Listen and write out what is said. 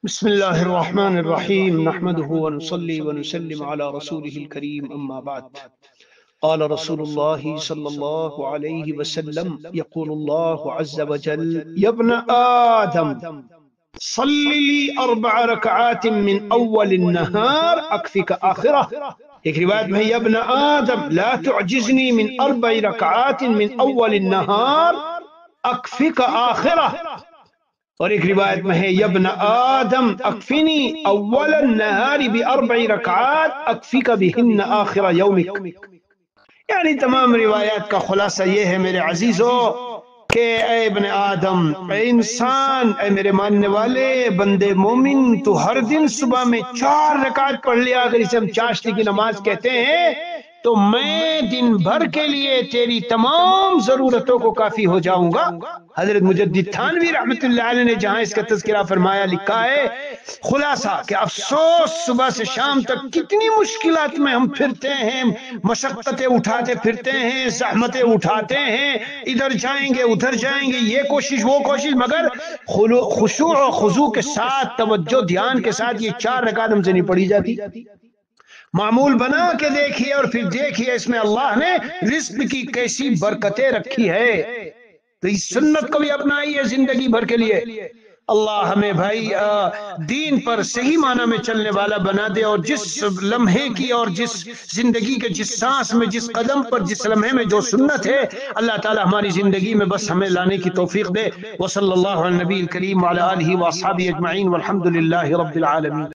بسم الله الرحمن الرحيم نحمده ونصلي ونسلم على رسوله الكريم أما بعد. قال رسول الله صلى الله عليه وسلم يقول الله عز وجل يا ابن آدم صل لي 4 ركعات من أول النهار أكفك آخرة. ایک روایت میں یا ابن آدم لا تعجزني من 4 ركعات من أول النهار أكفك آخرة. اور ایک روایت میں ہے یا ابن آدم اکفنی اول النہار ب4 رکعات اکفیک بہن آخر یومک. یعنی تمام روایات کا خلاصہ یہ ہے میرے عزیزو کہ اے ابن آدم، اے انسان، اے میرے ماننے والے بندے مومن، تو ہر دن صبح میں 4 رکعت پڑھ لیا. اگر اسے ہم چاشتی کی نماز کہتے ہیں تو میں دن بھر کے لیے تیری تمام ضرورتوں کو کافی ہو جاؤں گا. حضرت مجدد تھانوی رحمت اللہ علیہ نے جہاں اس کا تذکرہ فرمایا لکھا ہے خلاصہ کہ افسوس صبح سے شام تک کتنی مشکلات میں ہم پھرتے ہیں، مشقتیں اٹھاتے پھرتے ہیں، زحمتیں اٹھاتے ہیں، ادھر جائیں گے ادھر جائیں گے، یہ کوشش وہ کوشش، مگر خشوع و خضوع کے ساتھ، توجہ دھیان کے ساتھ یہ 4 رکعت ہم سے نہیں پڑھی جاتی. معمول بنا کے دیکھیے اور پھر دیکھیے اس میں اللہ نے رزق کی کیسی برکتیں رکھی ہے. تو اس سنت کو بھی اپنائیے زندگی بھر کے لیے. اللہ ہمیں بھائی دین پر صحیح معنی میں چلنے والا بنا دے، اور جس لمحے کی اور جس زندگی کے جس سانس میں، جس قدم پر، جس لمحے میں جو سنت ہے، اللہ تعالی ہماری زندگی میں بس ہمیں لانے کی توفیق دے. وصلی اللہ علی النبی الکریم وعلی آلہ واصحابہ اجمعین والحمد للہ رب العالمین.